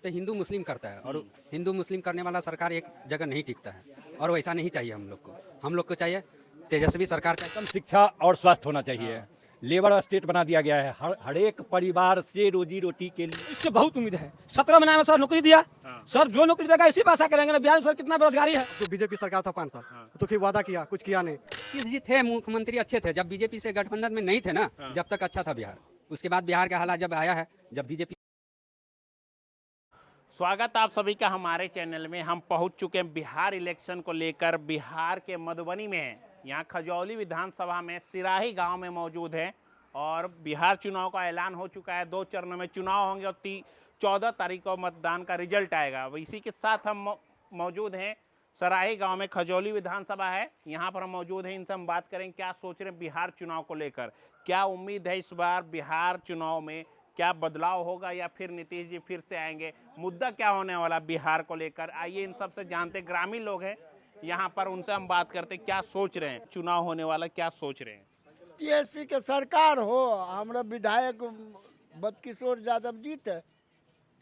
तो हिंदू मुस्लिम करता है और हिंदू मुस्लिम करने वाला सरकार एक जगह नहीं टिकता है और वैसा नहीं चाहिए हम लोग को चाहिए तेजस्वी सरकार का कम शिक्षा और स्वास्थ्य होना चाहिए। लेबर स्टेट बना दिया गया है, हर एक परिवार से रोजी रोटी के लिए। इससे बहुत उम्मीद है। 17 महीने में सर नौकरी दिया। सर जो नौकरी देगा इसी पे आशा करेंगे ना। बिहार में सर कितना बेरोजगारी है। तो बीजेपी सरकार था 5 साल तो फिर वादा किया, कुछ किया नहीं। जी थे मुख्यमंत्री अच्छे थे, जब बीजेपी से गठबंधन में नहीं थे ना, जब तक अच्छा था बिहार। उसके बाद बिहार का हालात जब आया है, जब बीजेपी। स्वागत आप सभी का हमारे चैनल में। हम पहुंच चुके हैं बिहार इलेक्शन को लेकर। बिहार के मधुबनी में हैं, यहाँ खजौली विधानसभा में सिराही गांव में मौजूद हैं और बिहार चुनाव का ऐलान हो चुका है। 2 चरणों में चुनाव होंगे और 14 तारीख को मतदान का रिजल्ट आएगा। इसी के साथ हम मौजूद हैं सराही गांव में, खजौली विधानसभा है, यहाँ पर हम मौजूद हैं। इनसे हम बात करें क्या सोच रहे हैं बिहार चुनाव को लेकर, क्या उम्मीद है इस बार बिहार चुनाव में, क्या बदलाव होगा या फिर नीतीश जी फिर से आएंगे, मुद्दा क्या होने वाला बिहार को लेकर। आइए इन सबसे जानते। ग्रामीण लोग हैं यहाँ पर, उनसे हम बात करते क्या सोच रहे हैं, चुनाव होने वाला क्या सोच रहे हैं। टीएसपी के सरकार हो, हमारा विधायक बदकिशोर यादव जीत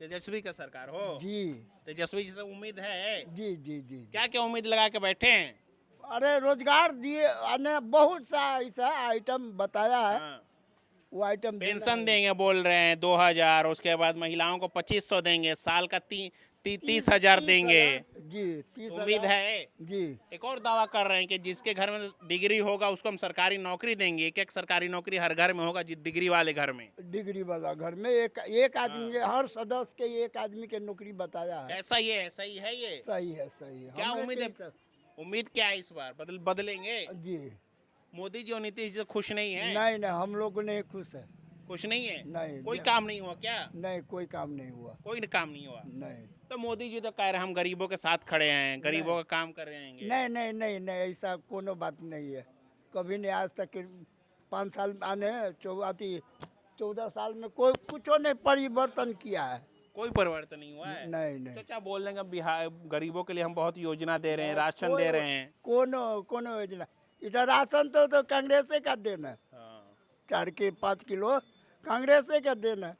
तेजस्वी का सरकार हो जी। तेजस्वी जी से उम्मीद है। जी जी जी। क्या क्या उम्मीद लगा के बैठे हैं। अरे रोजगार दिए, अने बहुत सा ऐसा आइटम बताया है। हाँ। वो आइटम पेंशन देंगे बोल रहे हैं 2000, उसके बाद महिलाओं को 2500 देंगे, साल का 30,000 देंगे। जी 30,000 उम्मीद है। जी। एक और दावा कर रहे हैं कि जिसके घर में डिग्री होगा उसको हम सरकारी नौकरी देंगे। एक सरकारी नौकरी हर घर में होगा, डिग्री वाले घर में। डिग्री वाला घर में एक आदमी के, हर सदस्य के एक आदमी के नौकरी बताया है। ऐसा ही है, सही है ये। सही है सही है। क्या हमें उम्मीद है? टेंशन- उम्मीद क्या है इस बार बदलेंगे। जी मोदी जी और नीतीश जी खुश नहीं है। नहीं नहीं, हम लोग नहीं खुश है। खुश नहीं है। नहीं। कोई काम नहीं हुआ क्या। नहीं, कोई काम नहीं हुआ। कोई काम नहीं हुआ। नहीं तो मोदी जी तो कह रहे हैं हम गरीबों के साथ खड़े हैं, गरीबों का काम कर रहे हैं। नहीं नहीं नहीं नहीं, ऐसा कोनो बात नहीं है। कभी नहीं, आज तक 5 साल आने 14 साल में कोई कुछ नहीं परिवर्तन किया है। कोई परिवर्तन नहीं हुआ है। नहीं नहीं। चाचा बोल रहे हैं बिहार गरीबों के लिए हम बहुत योजना दे रहे हैं, राशन दे रहे हैं। कोनो योजना इधर राशन तो कांग्रेस का देना है। 4 के 5 किलो कांग्रेस का देना है।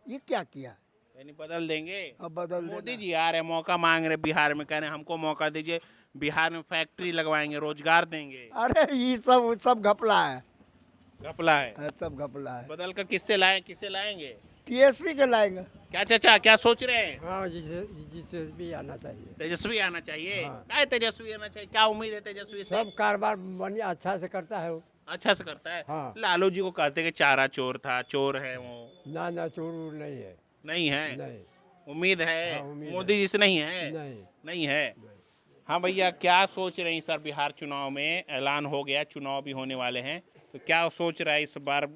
ये क्या किया? यानी बदल देंगे। अब बदल मोदी देना। जी आ रहे हैं, मौका मांग रहे बिहार में, कह रहे हैं हमको मौका दीजिए, बिहार में फैक्ट्री लगवाएंगे, रोजगार देंगे। अरे ये सब घपला है। घपला है। सब घपला है। बदल कर किससे लाएंगे। टीएसपी के लाएंगे। क्या चाचा क्या सोच रहे हैं। हाँ, जिसे भी आना चाहिए। तेजस्वी आना चाहिए। हाँ। क्या तेजस्वी आना चाहिए, क्या उम्मीद है तेजस्वी से। सब कारोबार बढ़िया अच्छा से करता है वो। अच्छा से करता है। हाँ। लालू जी को कहते कि चारा चोर था, चोर है वो। ना चोर नहीं है। नहीं है। नहीं उम्मीद है। हाँ, उम्मीद मोदी जी से नहीं है। नहीं। है। हाँ भैया, क्या सोच रहे हैं सर बिहार चुनाव में, ऐलान हो गया, चुनाव भी होने वाले हैं, तो क्या सोच रहा है इस बार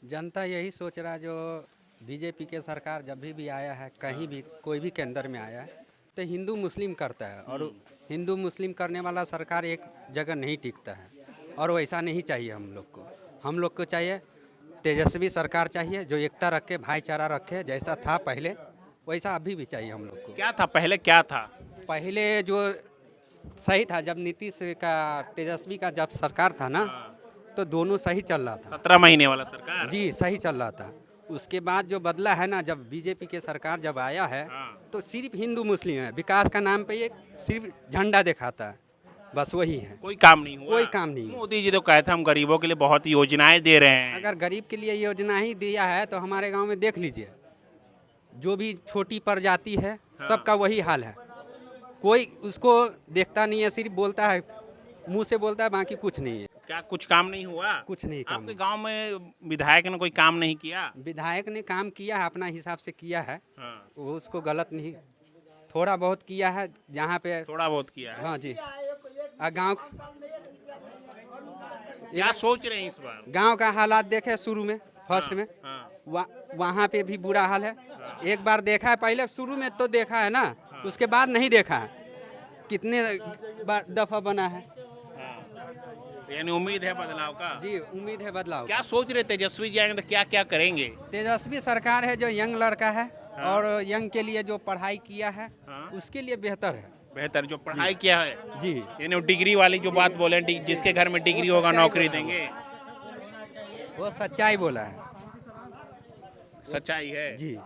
जनता यही सोच रहा है, जो बीजेपी के सरकार जब भी आया है, कहीं भी कोई भी केंद्र में आया है, तो हिंदू मुस्लिम करता है और हिंदू मुस्लिम करने वाला सरकार एक जगह नहीं टिकता है और वैसा नहीं चाहिए हम लोग को चाहिए तेजस्वी सरकार चाहिए, जो एकता रखे, भाईचारा रखे। जैसा था पहले वैसा अभी भी चाहिए हम लोग को। क्या था पहले, क्या था पहले जो सही था, जब नीतीश का तेजस्वी का जब सरकार था ना, तो दोनों सही चल रहा था। 17 महीने वाला सरकार। जी सही चल रहा था। उसके बाद जो बदला है ना, जब बीजेपी के सरकार जब आया है, तो सिर्फ हिंदू मुस्लिम है, विकास का नाम पे ये सिर्फ झंडा दिखाता है, बस वही है। कोई काम नहीं हुआ। कोई काम नहीं हुआ। मोदी जी तो कहते हम गरीबों के लिए बहुत योजनाएं दे रहे हैं। अगर गरीब के लिए योजना ही दिया है तो हमारे गांव में देख लीजिए, जो भी छोटी प्रजाति है सबका वही हाल है। कोई उसको देखता नहीं है, सिर्फ बोलता है, मुंह से बोलता है, बाकी कुछ नहीं है। क्या कुछ काम नहीं हुआ। कुछ नहीं काम आपके गांव में विधायक ने कोई काम नहीं किया। विधायक ने काम किया है, अपना हिसाब से किया है। हाँ। वो उसको गलत नहीं, थोड़ा बहुत किया है जहाँ पे। थोड़ा बहुत किया है। हाँ जी। गांव क्या सोच रहे हैं इस बार। गांव का हालात देखे शुरू में, फर्स्ट में हाँ। वहाँ पे भी बुरा हाल है। एक बार देखा है, पहले शुरू में तो देखा है ना, उसके बाद नहीं देखा है। कितने दफा बना है। यानी उम्मीद है बदलाव का। जी उम्मीद है बदलाव। क्या सोच रहे तेजस्वी जी आएंगे तो क्या क्या करेंगे। तेजस्वी सरकार है, जो यंग लड़का है और यंग के लिए जो पढ़ाई किया है, उसके लिए बेहतर है। बेहतर जो पढ़ाई किया है। जी। यानी डिग्री वाली जो बात बोले, जिसके घर में डिग्री होगा नौकरी देंगे। वो सच्चाई बोला है। सच्चाई है। जी।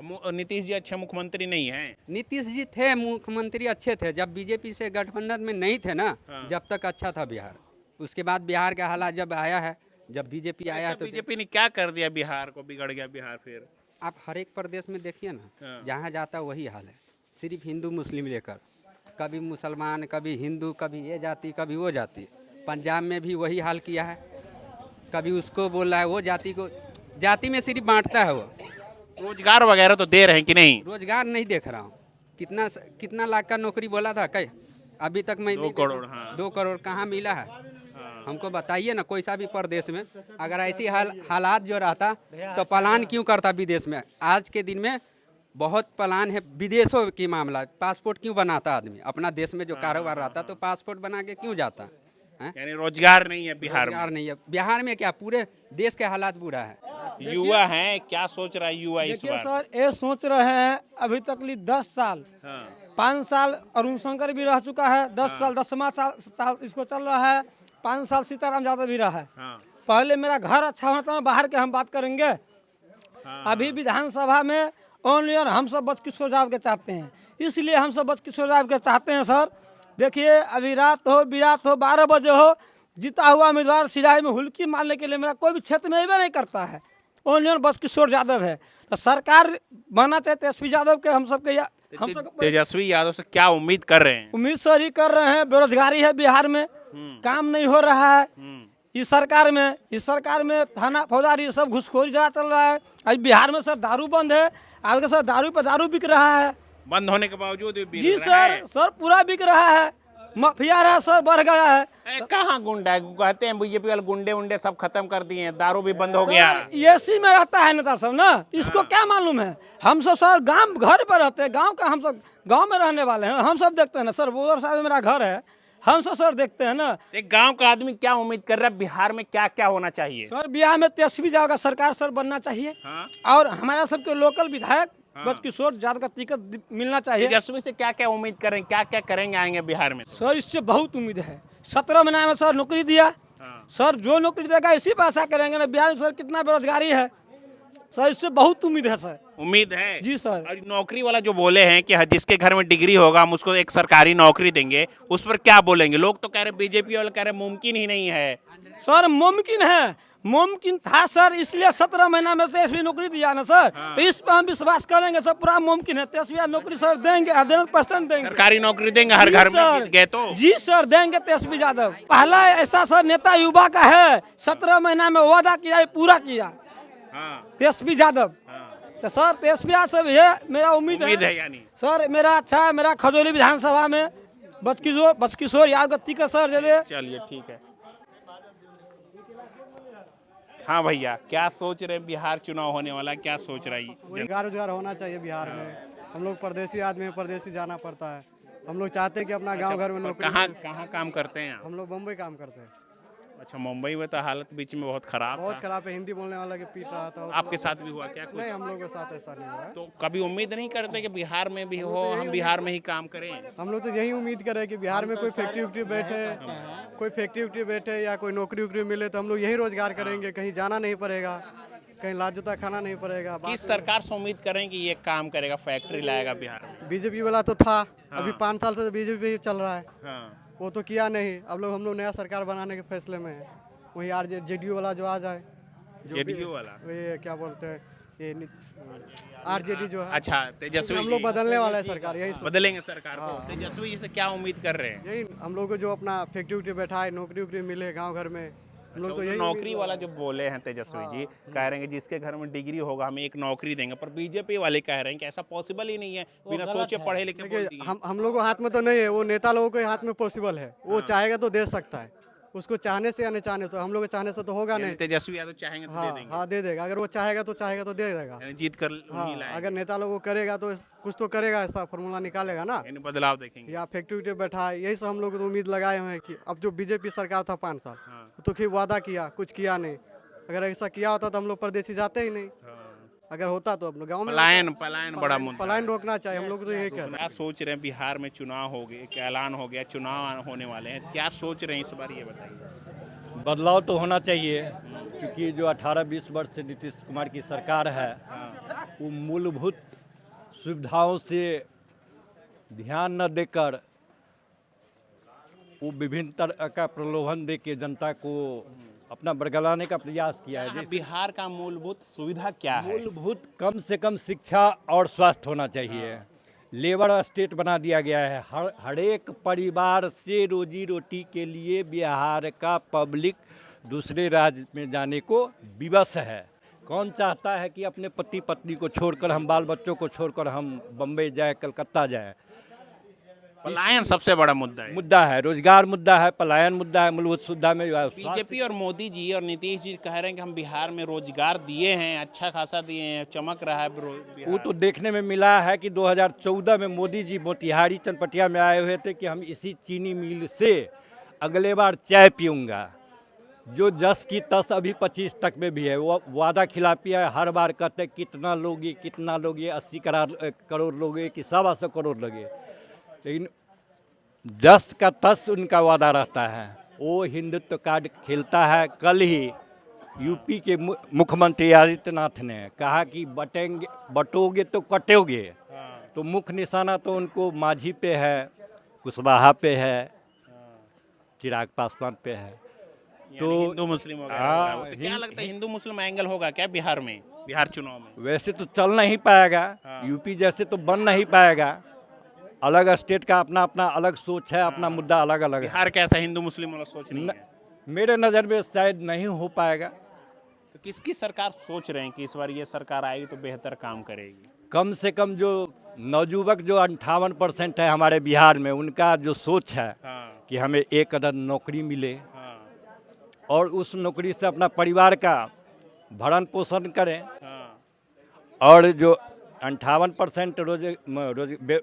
नीतीश जी अच्छे मुख्यमंत्री नहीं हैं। नीतीश जी थे मुख्यमंत्री, अच्छे थे जब बीजेपी से गठबंधन में नहीं थे ना, जब तक अच्छा था बिहार। उसके बाद बिहार का हालात जब आया है, जब बीजेपी आया है तो बीजेपी ने क्या कर दिया बिहार को, बिगड़ गया बिहार फिर। आप हर एक प्रदेश में देखिए ना, जहाँ जाता वही हाल है, सिर्फ हिंदू मुस्लिम लेकर, कभी मुसलमान, कभी हिंदू, कभी ये जाति, कभी वो जाति। पंजाब में भी वही हाल किया है, कभी उसको बोल रहा है, वो जाति को, जाति में सिर्फ बांटता है वो। रोजगार वगैरह तो दे रहे हैं कि नहीं? रोजगार नहीं देख रहा हूँ। कितना लाख का नौकरी बोला था, कई अभी तक मैं 2 करोड़, हाँ। 2 करोड़ कहाँ मिला है? हमको बताइए ना, कोई सा भी प्रदेश में अगर ऐसी हालात जो रहता तो प्लान क्यों करता विदेश में? आज के दिन में बहुत प्लान है विदेशों की मामला। पासपोर्ट क्यों बनाता आदमी? अपना देश में जो कारोबार रहता तो पासपोर्ट बना के क्यों जाता है? यानी रोजगार नहीं है बिहार में। रोजगार नहीं है बिहार में, क्या पूरे देश के हालात बुरा है। युवा हैं, क्या सोच रहा है युवा इस देखिए बार? सर, ये सोच रहे हैं अभी तक 10 साल, 5 साल अरुण शंकर भी रह चुका है, 10 साल 10वां साल इसको चल रहा है, 5 साल सीताराम यादव भी रहा है। पहले मेरा घर अच्छा होना था, बाहर के हम बात करेंगे। अभी विधानसभा में ओनली और हम सब बचकिशोर यादव के चाहते हैं, इसलिए हम सब बचकिशोर यादव के चाहते हैं सर। देखिए अभी रात हो बिरात हो 12 बजे हो, जीता हुआ उम्मीदवार सिराही में हुल्की मारने के लिए मेरा कोई भी क्षेत्र में अबे नहीं करता है, ओनली और बचकिशोर यादव है। तो सरकार बनना चाहिए तेजस्वी यादव के, हम सबके तेजस्वी यादव से क्या उम्मीद कर रहे हैं? उम्मीद सर ही कर रहे हैं, बेरोजगारी है बिहार में, काम नहीं हो रहा है इस सरकार में थाना फौजदारी सब घुसखोरी ज़्यादा चल रहा है। आज बिहार में सर दारू बंद है, आज सर दारू पे दारू बिक रहा है, बंद होने के बावजूद भी बिक जी रहा है। सर पूरा बिक रहा है, माफिया रहा सर बढ़ गया है। कहाँ गुंडा है? कहते हैं बीजेपी वाले गुंडे उंडे सब खत्म कर दिए हैं, दारू भी बंद हो गया। एसी में रहता है नेता सब ना, इसको क्या मालूम है? हम सब सर गांव घर पर रहते हैं, गांव का हम सब गांव में रहने वाले हैं, हम सब देखते हैं ना सर। वो साइड मेरा घर है, हम सब सर देखते हैं ना। एक गांव का आदमी क्या उम्मीद कर रहा है बिहार में, क्या क्या होना चाहिए? सर बिहार में तेजस्वी यादव का सरकार सर बनना चाहिए, और हमारा सबके लोकल विधायक बचकिशोर यादव का टिकट मिलना चाहिए। तेजस्वी से क्या क्या उम्मीद करें, क्या क्या करेंगे आएंगे बिहार में? सर इससे बहुत उम्मीद है। 17 महीना में सर नौकरी दिया, सर जो नौकरी देगा इसी पर आशा करेंगे ना। बिहार में सर कितना बेरोजगारी है सर, इससे बहुत उम्मीद है सर। उम्मीद है जी सर। और नौकरी वाला जो बोले हैं कि जिसके घर में डिग्री होगा हम उसको एक सरकारी नौकरी देंगे, उस पर क्या बोलेंगे? लोग तो कह रहे, बीजेपी वाले कह रहे मुमकिन ही नहीं है। सर मुमकिन है, मुमकिन था सर, इसलिए 17 महीना में से इसमें नौकरी दिया ना सर। तो इस पर हम विश्वास करेंगे सर, पूरा मुमकिन है। तेजस्वी नौकरी सर देंगे, 100% देंगे, सरकारी नौकरी देंगे हर घर में जीत गए तो। जी सर देंगे तेजस्वी यादव। पहला ऐसा सर नेता युवा का है, 17 महीना में वादा किया, पूरा किया तेजस्वी यादव। तो सर तेजस्वी यादव ये मेरा उम्मीद है यानी सर मेरा अच्छा है। मेरा खजौली विधानसभा में बचकिशोर यादव का टिकट सर दे दे। चलिए ठीक है। हाँ भैया, क्या सोच रहे हैं? बिहार चुनाव होने वाला, क्या सोच रही? रोजगार होना चाहिए बिहार में। हम लोग परदेसी आदमी हैं, परदेसी जाना पड़ता है। हम लोग चाहते हैं कि अपना गांव घर में नौकरी। कहाँ काम करते हैं आप? हम लोग मुंबई काम करते हैं। अच्छा, मुंबई में तो हालत बीच में बहुत खराब है। हिंदी बोलने वाला के पीट रहा था। आपके साथ भी हुआ क्या कुछ? नहीं, हम लोगों के साथ ऐसा नहीं हुआ। तो कभी उम्मीद नहीं करते कि बिहार में भी हो, हम बिहार में ही काम करें? हम लोग तो यही उम्मीद करें कि बिहार में कोई फैक्ट्री उक्ट्री बैठे या कोई नौकरी उकरी मिले तो हम लोग यही रोजगार करेंगे, कहीं जाना नहीं पड़ेगा, कहीं लाजूता खाना नहीं पड़ेगा। किस सरकार से उम्मीद करें कि ये काम करेगा, फैक्ट्री लाएगा बिहार में? बीजेपी वाला तो था, अभी 5 साल से बीजेपी चल रहा है, वो तो किया नहीं। अब हम लोग नया सरकार बनाने के फैसले में है। वही जेडीयू वाला जो आ जाए, जेडीयू वाला, ये क्या बोलते हैं, ये आरजेडी जो है। अच्छा, तेजस्वी हम लोग बदलने वाला है सरकार, यही बदलेंगे सरकार को। तेजस्वी जी से क्या उम्मीद कर रहे हैं? यही हम लोग को जो अपना फैक्ट्री उक्ट्री बैठाए, नौकरी उकरी मिले गांव घर में, हम लोग तो यही नौकरी वाला जो बोले हैं तेजस्वी जी, कह रहे हैं कि जिसके घर में डिग्री होगा हमें एक नौकरी देंगे, पर बीजेपी वाले कह रहे हैं कि ऐसा पॉसिबल ही नहीं है, बिना सोचे पढ़े लिखे बोल दिए। हम लोगों के हाथ में तो नहीं है, वो नेता लोगों के हाथ में पॉसिबल है। वो चाहेगा तो दे सकता है, उसको चाहने से या नहीं चाहने, तो हम लोग के चाहने से तो होगा नहीं। तेजस्वी यादव चाहेंगे तो दे देंगे। हाँ दे देगा, अगर वो चाहेगा तो दे देगा, जीत कर नहीं लाएगा। अगर नेता लोग करेगा तो कुछ तो करेगा, ऐसा फॉर्मूला निकालेगा ना, बदलाव देखेंगे। या फैक्ट्री उक्ट्री बैठा, यही सब हम लोग तो उम्मीद लगाए हुए हैं कि अब जो बीजेपी सरकार था 5 साल, तो फिर वादा किया, कुछ किया नहीं। अगर ऐसा किया होता तो हम लोग परदेसी जाते ही नहीं। अगर होता तो अपने गाँव में पलायन बड़ा मुद्दा, पलायन रोकना चाहिए। हम लोग तो यही कहते हैं। क्या सोच रहे हैं? बिहार में चुनाव हो गए, ऐलान हो गया, चुनाव होने वाले हैं, क्या सोच रहे हैं इस बार, ये बताइए। बदलाव तो होना चाहिए, क्योंकि जो 18-20 वर्ष से नीतीश कुमार की सरकार है, वो मूलभूत सुविधाओं से ध्यान न देकर वो विभिन्न तरह का प्रलोभन दे के जनता को अपना बरगलाने का प्रयास किया है। यहाँ जैसे बिहार का मूलभूत सुविधा क्या है? मूलभूत कम से कम शिक्षा और स्वास्थ्य होना चाहिए। लेबर स्टेट बना दिया गया है। हर एक परिवार से रोजी रोटी के लिए बिहार का पब्लिक दूसरे राज्य में जाने को विवश है। कौन चाहता है कि अपने पति पत्नी को छोड़कर, हम बाल बच्चों को छोड़कर हम बम्बई जाए, कलकत्ता जाए? पलायन सबसे बड़ा मुद्दा है। रोजगार मुद्दा है, पलायन मुद्दा है, मूलभूत सुविधा में बीजेपी और मोदी जी और नीतीश जी कह रहे हैं कि हम बिहार में रोजगार दिए हैं, अच्छा खासा दिए हैं, चमक रहा है बिहार। वो तो देखने में मिला है कि 2014 में मोदी जी मोतिहारी चनपटिया में आए हुए थे कि हम इसी चीनी मिल से अगले बार चाय पीऊँगा। जो 10 की 10 अभी 25 तक में भी है। वो वादा खिलाफी है। हर बार कहते हैं कितना लोगे, 80 करोड़ लोगे कि 125 करोड़ लोगे, लेकिन 10 का 10 उनका वादा रहता है। वो हिंदुत्व कार्ड खेलता है। कल ही यूपी के मुख्यमंत्री आदित्यनाथ ने कहा कि बटोगे तो कटोगे। तो मुख्य निशाना तो उनको मांझी पे है, कुशवाहा पे है, चिराग पासवान पे है। तो हिंदू मुस्लिम होगा। तो क्या लगता है हिंदू मुस्लिम एंगल होगा क्या बिहार में, बिहार चुनाव में? वैसे तो चल नहीं पाएगा। यूपी जैसे तो बन नहीं पाएगा। अलग स्टेट का अपना अपना अलग सोच है, अपना मुद्दा अलग अलग है। बिहार कैसा हिंदू मुस्लिम वाला सोच नहीं है? मेरे नज़र में शायद नहीं हो पाएगा। तो किसकी सरकार सोच रहे हैं कि इस बार ये सरकार आएगी तो बेहतर काम करेगी? कम से कम जो नवयुवक जो 58% है हमारे बिहार में, उनका जो सोच है कि हमें एक अदद नौकरी मिले और उस नौकरी से अपना परिवार का भरण पोषण करें। और जो 58%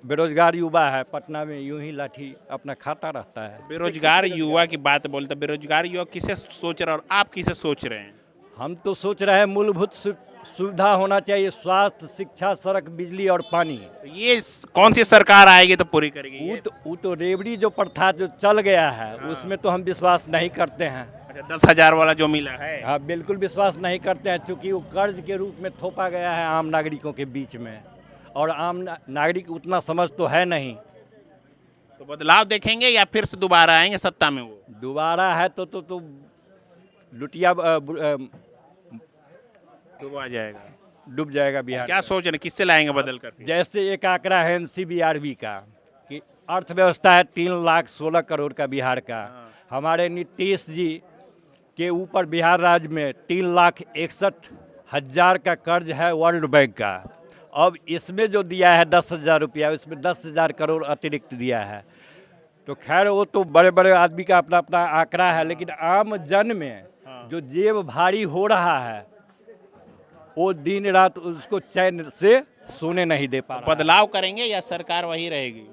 बेरोजगार युवा है पटना में, यूं ही लाठी अपना खाता रहता है। बेरोजगार युवा की बात बोलते, बेरोजगार युवा किसे सोच रहे हैं और आप किसे सोच रहे हैं? हम तो सोच रहे हैं मूलभूत सुविधा होना चाहिए, स्वास्थ्य, शिक्षा, सड़क, बिजली और पानी। ये कौन सी सरकार आएगी तो पूरी करेगी? वो तो रेवड़ी जो प्रथा जो चल गया है उसमें तो हम विश्वास नहीं करते हैं। अच्छा, 10,000 वाला जो मिला है? हाँ, बिल्कुल विश्वास नहीं करते हैं, क्योंकि वो कर्ज के रूप में थोपा गया है आम नागरिकों के बीच में, और आम नागरिक उतना समझ तो है नहीं। तो बदलाव देखेंगे या फिर से दोबारा आएंगे सत्ता में? वो दोबारा है तो लुटिया डूब जाएगा बिहार। क्या सोच रहे हैं, किससे लाएंगे बदल कर? जैसे एक आंकड़ा है NCBRB का कि अर्थव्यवस्था है 3,16,00,000 करोड़ का बिहार का। हमारे नीतीश जी के ऊपर बिहार राज्य में 3,61,000 का कर्ज है वर्ल्ड बैंक का। अब इसमें जो दिया है 10,000 रुपया, इसमें 10,000 करोड़ अतिरिक्त दिया है। तो खैर वो तो बड़े बड़े आदमी का अपना अपना आंकड़ा है, लेकिन आम जन में जो जेब भारी हो रहा है वो दिन रात उसको चैन से सोने नहीं दे पा रहा। बदलाव करेंगे या सरकार वही रहेगी?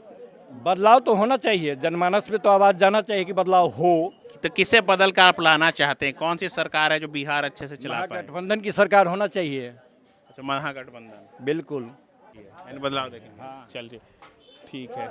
बदलाव तो होना चाहिए, जनमानस में तो आवाज़ जाना चाहिए कि बदलाव हो। तो किसे बदल कर आप लाना चाहते हैं? कौन सी सरकार है जो बिहार अच्छे से चला पाए? गठबंधन की सरकार होना चाहिए। अच्छा, महागठबंधन। बिल्कुल बदलाव देखेंगे। चलिए ठीक है।